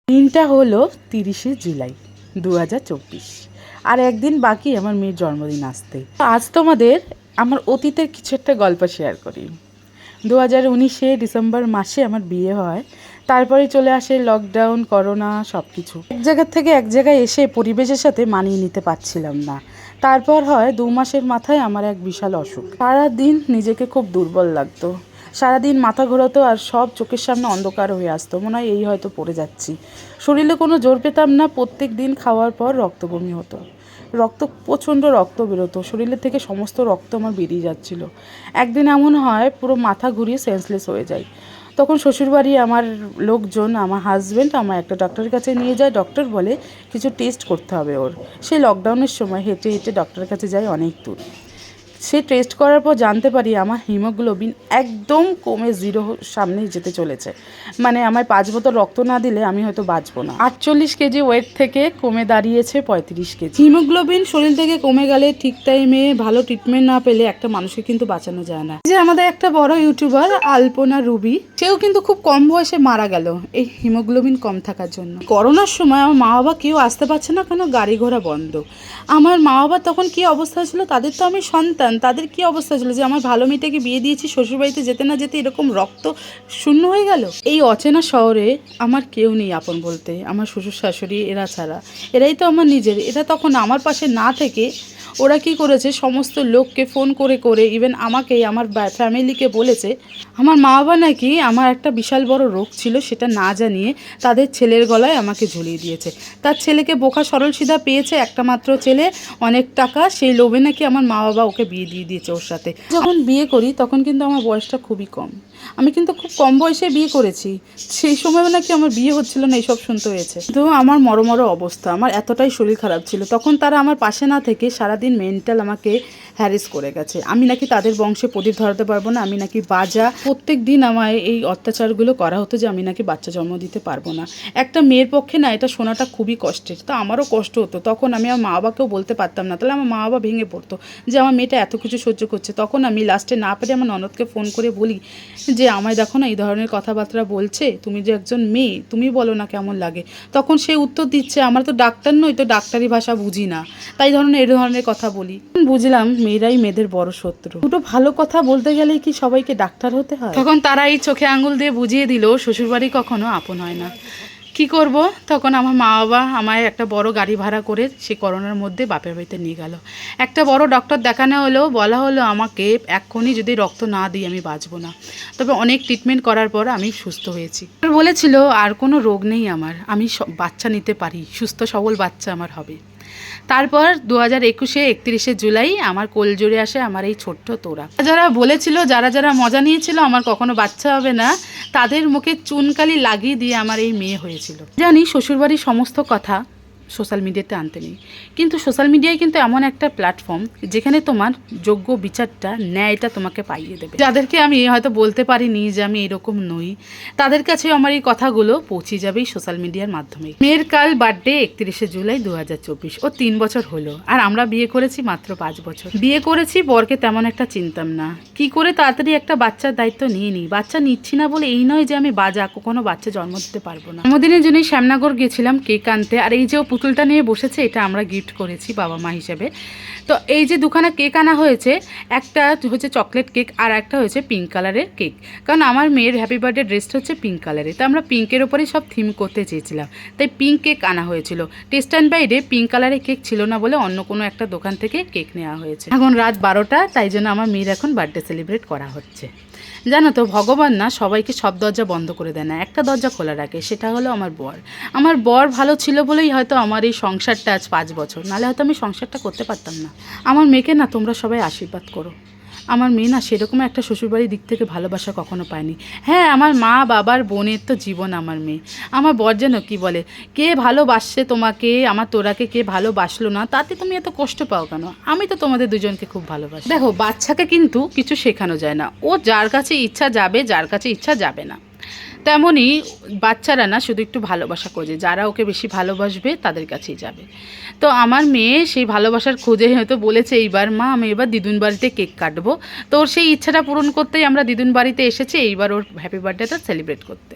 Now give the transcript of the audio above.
দিনটা হলো 30শে জুলাই 2024। আর একদিন বাকি আমার মেয়ের জন্মদিন আসতে। আজ তোমাদের আমার অতীতের কিছু একটা গল্প শেয়ার করি। 2019 ডিসেম্বর মাসে আমার বিয়ে হয়। তারপরে চলে আসে লকডাউন, করোনা, সব কিছু। এক জায়গা থেকে এক জায়গায় এসে পরিবেশের সাথে মানিয়ে নিতে পারছিলাম না। তারপর হয় 2 মাসের মাথায় আমার এক বিশাল অসুখ। সারাদিন নিজেকে খুব দুর্বল লাগতো, সারাদিন মাথা ঘোরাতো আর সব চোখের সামনে অন্ধকার হয়ে আসতো, মনে হয় এই হয়তো পড়ে যাচ্ছি। শরীরে কোনো জোর পেতাম না। প্রত্যেক দিন খাওয়ার পর রক্ত বমি হতো, প্রচণ্ড রক্ত বেরোতো শরীরের থেকে, সমস্ত রক্ত আমার বেরিয়ে যাচ্ছিলো। একদিন এমন হয় পুরো মাথা ঘুরিয়ে সেন্সলেস হয়ে যায়। তখন শ্বশুরবাড়ি আমার লোকজন, আমার হাজব্যান্ড আমার একটা ডক্টরের কাছে নিয়ে যায়। ডক্টর বলে কিছু টেস্ট করতে হবে ওর। সেই লকডাউনের সময় হেঁটে হেঁটে ডক্টরের কাছে যাই অনেক দূর। সে টেস্ট করার পর জানতে পারি আমার হিমোগ্লোবিন একদম কমে 0 সামনেই যেতে চলেছে। মানে আমার 5 বোতল রক্ত না দিলে আমি হয়তো বাঁচবো না। 48 কেজি ওয়েট থেকে কমে দাঁড়িয়েছে 35 কেজি। হিমোগ্লোবিন শরীর থেকে কমে গেলে, ঠিক টাইমে ভালো ট্রিটমেন্ট না পেলে একটা মানুষকে কিন্তু বাঁচানো যায় না। যে আমাদের একটা বড় ইউটিউবার আলপনা রুবি, সেও কিন্তু খুব কম বয়সে মারা গেল এই হিমোগ্লোবিন কম থাকার জন্য। করোনার সময় আমার মা বাবা কেউ আসতে পারছে না, কেন গাড়ি ঘোড়া বন্ধ। আমার মা বাবা তখন কী অবস্থা ছিল, তাদের তো আমি সন্তান, তাদের কী অবস্থা ছিল যে আমার ভালো মেয়েটাকে বিয়ে দিয়েছি, শ্বশুরবাড়িতে যেতে না যেতে এরকম রক্ত শূন্য হয়ে গেল। এই অচেনা শহরে আমার কেউ নেই আপন বলতে, আমার শ্বশুর শাশুড়ি এরা ছাড়া। এরাই তো আমার নিজের। এরা তখন আমার পাশে না থেকে ওরা কি করেছে, সমস্ত লোককে ফোন করে করে, ইভেন আমাকে, আমার ফ্যামিলিকে বলেছে আমার মা বাবা নাকি আমার একটা বিশাল বড় রোগ ছিল সেটা না জানিয়ে তাদের ছেলের গলায় আমাকে ঝুলিয়ে দিয়েছে। তার ছেলেকে বোকা সরল সিধা পেয়েছে, একটা মাত্র ছেলে, অনেক টাকা, সেই লোভে নাকি আমার মা বাবা ওকে বিয়ে দিয়ে দিয়েছে ওর সাথে। যখন বিয়ে করি তখন কিন্তু আমার বয়সটা খুবই কম। আমি কিন্তু খুব কম বয়সে বিয়ে করেছি। সেই সময় নাকি আমার বিয়ে হচ্ছিল না, এইসব শুনতে হয়েছে। তো আমার মরো অবস্থা, আমার এতটাই শরীর খারাপ ছিল। তখন তারা আমার পাশে না থেকে সারাদিন মেন্টাল আমাকে হ্যারেস করে গেছে। আমি নাকি তাদের বংশে প্রদীপ ধরাতে পারবো না, আমি নাকি বাজা। প্রত্যেক দিন আমায় এই অত্যাচারগুলো করা হতো যে আমি নাকি বাচ্চা জন্ম দিতে পারবো না। একটা মেয়ের পক্ষে না এটা শোনাটা খুবই কষ্টের। তো আমারও কষ্ট হতো। তখন আমি আমার মা বাবাকেও বলতে পারতাম না, তাহলে আমার মা বাবা ভেঙে পড়তো যে আমার মেয়েটা এত কিছু সহ্য করছে। তখন আমি লাস্টে না পেরে আমার ননদকে ফোন করে বলি যে আমায় দেখো না এই ধরনের কথাবার্তা বলছে, তুমি যে একজন মেয়ে, তুমি বলো না কেমন লাগে। তখন সে উত্তর দিচ্ছে আমরা তো ডাক্তার নই, তো ডাক্তারি ভাষা বুঝি না, তাই এই ধরনের কথা বলি। বুঝলাম মেয়েরাই মেয়েদের বড় শত্রু। দুটো ভালো কথা বলতে গেলেই কি সবাইকে ডাক্তার হতে হয়? তখন তারা এই চোখে আঙুল দিয়ে বুঝিয়ে দিল শ্বশুরবাড়ি কখনো আপন হয় না। কি করব, তখন আমার মা বাবা আমায় একটা বড় গাড়ি ভাড়া করে সে করোনার মধ্যে বাপের বাড়িতে নিয়ে গেল। একটা বড় ডক্টর দেখানো হলো, বলা হলো আমাকে এক্ষুনি যদি রক্ত না দিই আমি বাঁচবো না। তবে অনেক ট্রিটমেন্ট করার পর আমি সুস্থ হয়েছি। বলেছিল আর কোনো রোগ নেই আমার, আমি বাচ্চা নিতে পারি, সুস্থ সবল বাচ্চা আমার হবে। তারপর 2021 31শে জুলাই আমার কোল জুড়ে আসে আমার এই ছোট্ট তোরা। যারা বলেছিল, যারা যারা মজা নিয়েছিল আমার কখনো বাচ্চা হবে না, তাদের মুখে চুনকালি লাগিয়ে দিয়ে আমার এই মেয়ে হয়েছিল। জানি শ্বশুরবাড়ির সমস্ত কথা সোশ্যাল মিডিয়াতে আনতে নেই, কিন্তু সোশ্যাল মিডিয়ায় কিন্তু এমন একটা প্ল্যাটফর্ম যেখানে তোমার যোগ্য বিচারটা, ন্যায়টা তোমাকে পাইয়ে দেবে। যাদেরকে আমি হয়তো বলতে পারিনি যে আমি এরকম নই, তাদের কাছেও আমার এই কথাগুলো পৌঁছে যাবেই সোশ্যাল মিডিয়ার মাধ্যমে। মেয়ের কাল বার্থডে 31শে জুলাই 2024। ও 3 বছর হলো, আর আমরা বিয়ে করেছি মাত্র 5 বছর। বিয়ে করেছি, বরকে তেমন একটা চিনতাম না। কি করে তাড়াতাড়ি একটা বাচ্চার দায়িত্ব নিয়ে নিই। বাচ্চা নিচ্ছি না বলে এই নয় যে আমি বাজা, কখনো বাচ্চা জন্ম দিতে পারবো না। জন্মদিনের জন্যই শ্যামনগর গেছিলাম কেক আনতে, আর এই যে পুতুলটা নিয়ে বসেছে এটা আমরা গিফট করেছি বাবা মা হিসেবে। তো এই যে দুখানা কেক আনা হয়েছে, একটা হচ্ছে চকলেট কেক আর একটা হয়েছে পিঙ্ক কালারের কেক, কারণ আমার মেয়ের হ্যাপি বার্থডে ড্রেসটা হচ্ছে পিঙ্ক কালারের, তো আমরা পিঙ্কের ওপরেই সব থিম করতে চেয়েছিলাম, তাই পিঙ্ক কেক আনা হয়েছিল। টেস্ট অ্যান্ড বাইরে পিঙ্ক কালারের কেক ছিল না বলে অন্য কোনো একটা দোকান থেকে কেক নেওয়া হয়েছে। এখন রাত 12টা, তাই জন্য আমার মেয়ের এখন বার্থডে সেলিব্রেট করা হচ্ছে। জানো তো ভগবান না সবাইকে সব দরজা বন্ধ করে দেয় না, একটা দরজা খোলা রাখে, সেটা হলো আমার বর। আমার বর ভালো ছিল বলেই হয়তো আমার এই সংসারটা আজ 5 বছর, নাহলে হয়তো আমি সংসারটা করতে পারতাম না। আমার মেয়েকে না তোমরা সবাই আশীর্বাদ করো। আমার মেয়ে না সেরকম একটা শ্বশুরবাড়ির দিক থেকে ভালোবাসা কখনো পায়নি। হ্যাঁ, আমার মা বাবার বোনের তো জীবন আমার মেয়ে। আমার বর যেন কি বলে, কে ভালোবাসছে তোমাকে, আমার তোরাকে কে ভালোবাসলো না, তাতে তুমি এত কষ্ট পাও কেন? আমি তো তোমাদের দুজনকে খুব ভালোবাসি। দেখো, বাচ্চাকে কিন্তু কিছু শেখানো যায় না, ও যার কাছে ইচ্ছা যাবে, যার কাছে ইচ্ছা যাবে না। তেমনই বাচ্চারা না শুধু একটু ভালোবাসা খোঁজে, যারা ওকে বেশি ভালোবাসবে তাদের কাছেই যাবে। তো আমার মেয়ে সেই ভালোবাসার খোঁজে হয়তো বলেছে এইবার মা আমি এবার দিদুন বাড়িতে কেক কাটবো। তো ওর সেই ইচ্ছাটা পূরণ করতেই আমরা দিদুন বাড়িতে এসেছি এইবার ওর হ্যাপি বার্থডেটা সেলিব্রেট করতে।